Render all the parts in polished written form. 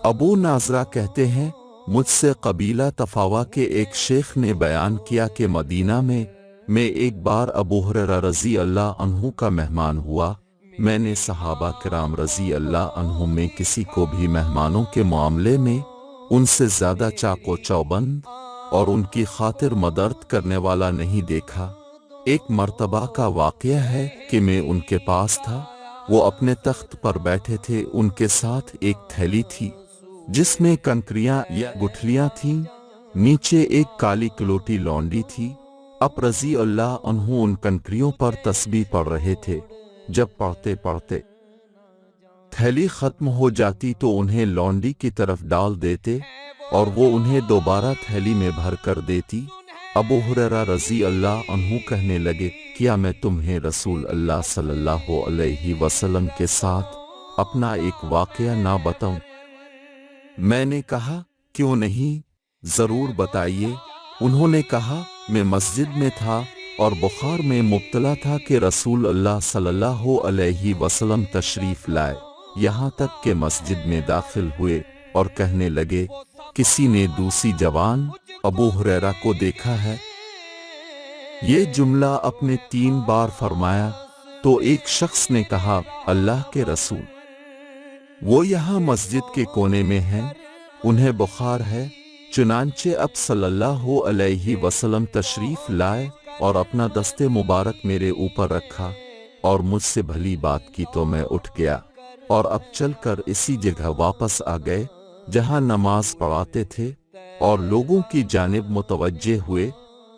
ابو ناظرہ کہتے ہیں مجھ سے قبیلہ تفاوا کے ایک شیخ نے بیان کیا کہ مدینہ میں ایک بار ابو ہریرہ رضی اللہ عنہ کا مہمان ہوا۔ میں نے صحابہ کرام رضی اللہ عنہم میں کسی کو بھی مہمانوں کے معاملے میں ان سے زیادہ چاق و چوبند اور ان کی خاطر مدد کرنے والا نہیں دیکھا۔ ایک مرتبہ کا واقعہ ہے کہ میں ان کے پاس تھا، وہ اپنے تخت پر بیٹھے تھے، ان کے ساتھ ایک تھیلی تھی جس میں کنکریاں یا گٹھلیاں تھیں، نیچے ایک کالی کلوٹی لونڈی تھی۔ اب رضی اللہ عنہ ان کنکریوں پر تسبیح پڑھ رہے تھے، جب پڑھتے پڑھتے تھیلی ختم ہو جاتی تو انہیں لونڈی کی طرف ڈال دیتے اور وہ انہیں دوبارہ تھیلی میں بھر کر دیتی۔ ابو ہریرہ رضی اللہ عنہ کہنے لگے، کیا میں تمہیں رسول اللہ صلی اللہ علیہ وسلم کے ساتھ اپنا ایک واقعہ نہ بتاؤں؟ میں نے کہا کیوں نہیں، ضرور بتائیے۔ انہوں نے کہا میں مسجد میں تھا اور بخار میں مبتلا تھا کہ رسول اللہ صلی اللہ علیہ وسلم تشریف لائے، یہاں تک کہ مسجد میں داخل ہوئے اور کہنے لگے کسی نے دوسری جوان ابو ہریرہ کو دیکھا ہے؟ یہ جملہ اپنے 3 بار فرمایا تو ایک شخص نے کہا اللہ کے رسول، وہ یہاں مسجد کے کونے میں ہیں، انہیں بخار ہے۔ چنانچہ اب صلی اللہ علیہ وسلم تشریف لائے اور اپنا دست مبارک میرے اوپر رکھا اور مجھ سے بھلی بات کی تو میں اٹھ گیا اور اب چل کر اسی جگہ واپس آ گئے جہاں نماز پڑھاتے تھے اور لوگوں کی جانب متوجہ ہوئے۔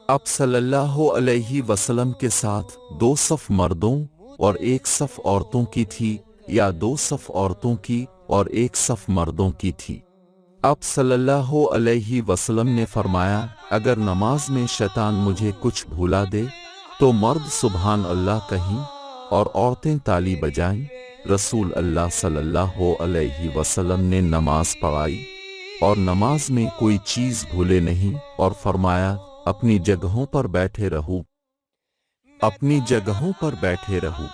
اب صلی اللہ علیہ وسلم کے ساتھ 2 صف مردوں اور 1 صف عورتوں کی تھی، یا 2 صف عورتوں کی اور 1 صف مردوں کی تھی۔ اب صلی اللہ علیہ وسلم نے فرمایا اگر نماز میں شیطان مجھے کچھ بھولا دے تو مرد سبحان اللہ کہیں اور عورتیں تالی بجائیں۔ رسول اللہ صلی اللہ علیہ وسلم نے نماز پڑھائی اور نماز میں کوئی چیز بھولے نہیں اور فرمایا اپنی جگہوں پر بیٹھے رہو، اپنی جگہوں پر بیٹھے رہو۔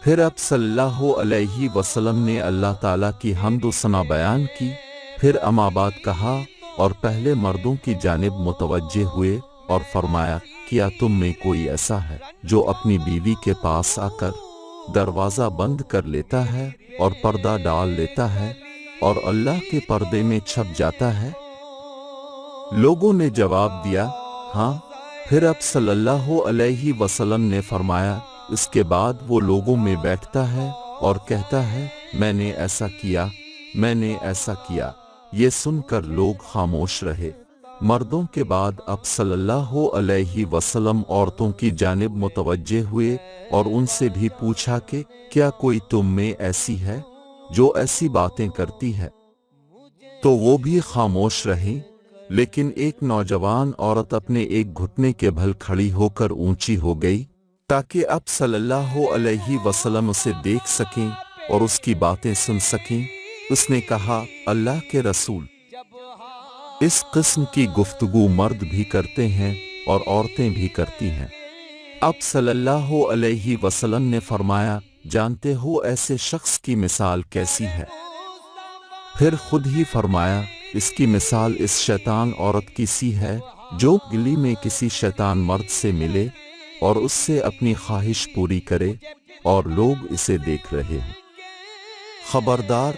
پھر اب صلی اللہ علیہ وسلم نے اللہ تعالیٰ کی حمد و ثنا بیان کی، پھر اما بعد کہا اور پہلے مردوں کی جانب متوجہ ہوئے اور فرمایا کیا تم میں کوئی ایسا ہے جو اپنی بیوی کے پاس آ کر دروازہ بند کر لیتا ہے اور پردہ ڈال لیتا ہے اور اللہ کے پردے میں چھپ جاتا ہے؟ لوگوں نے جواب دیا ہاں۔ پھر اب صلی اللہ علیہ وسلم نے فرمایا اس کے بعد وہ لوگوں میں بیٹھتا ہے اور کہتا ہے میں نے ایسا کیا، میں نے ایسا کیا۔ یہ سن کر لوگ خاموش رہے۔ مردوں کے بعد اب صلی اللہ علیہ وسلم عورتوں کی جانب متوجہ ہوئے اور ان سے بھی پوچھا کہ کیا کوئی تم میں ایسی ہے جو ایسی باتیں کرتی ہے؟ تو وہ بھی خاموش رہیں، لیکن ایک نوجوان عورت اپنے ایک گھٹنے کے بھل کھڑی ہو کر اونچی ہو گئی تاکہ اب صلی اللہ علیہ وسلم اسے دیکھ سکیں اور اس کی باتیں سن سکیں۔ اس نے کہا اللہ کے رسول، اس قسم کی گفتگو مرد بھی کرتے ہیں اور عورتیں بھی کرتی ہیں۔ اب صلی اللہ علیہ وسلم نے فرمایا جانتے ہو ایسے شخص کی مثال کیسی ہے؟ پھر خود ہی فرمایا اس کی مثال اس شیطان عورت کی سی ہے جو گلی میں کسی شیطان مرد سے ملے اور اس سے اپنی خواہش پوری کرے اور لوگ اسے دیکھ رہے ہیں۔ خبردار،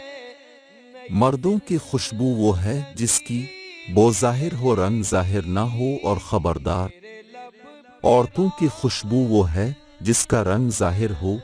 مردوں کی خوشبو وہ ہے جس کی بو ظاہر ہو رنگ ظاہر نہ ہو، اور خبردار، عورتوں کی خوشبو وہ ہے جس کا رنگ ظاہر ہو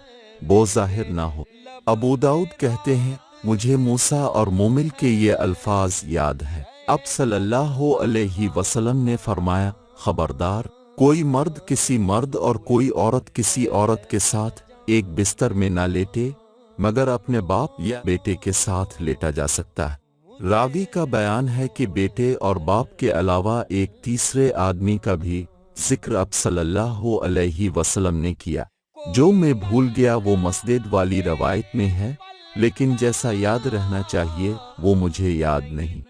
بو ظاہر نہ ہو۔ ابو داؤد کہتے ہیں مجھے موسیٰ اور مومل کے یہ الفاظ یاد ہیں۔ اب صلی اللہ علیہ وسلم نے فرمایا خبردار، کوئی مرد کسی مرد اور کوئی عورت کسی عورت کے ساتھ ایک بستر میں نہ لیٹے مگر اپنے باپ یا بیٹے کے ساتھ لیٹا جا سکتا ہے۔ راوی کا بیان ہے کہ بیٹے اور باپ کے علاوہ ایک تیسرے آدمی کا بھی ذکر اب صلی اللہ علیہ وسلم نے کیا۔ جو میں بھول گیا وہ مسند والی روایت میں ہے، لیکن جیسا یاد رہنا چاہیے وہ مجھے یاد نہیں۔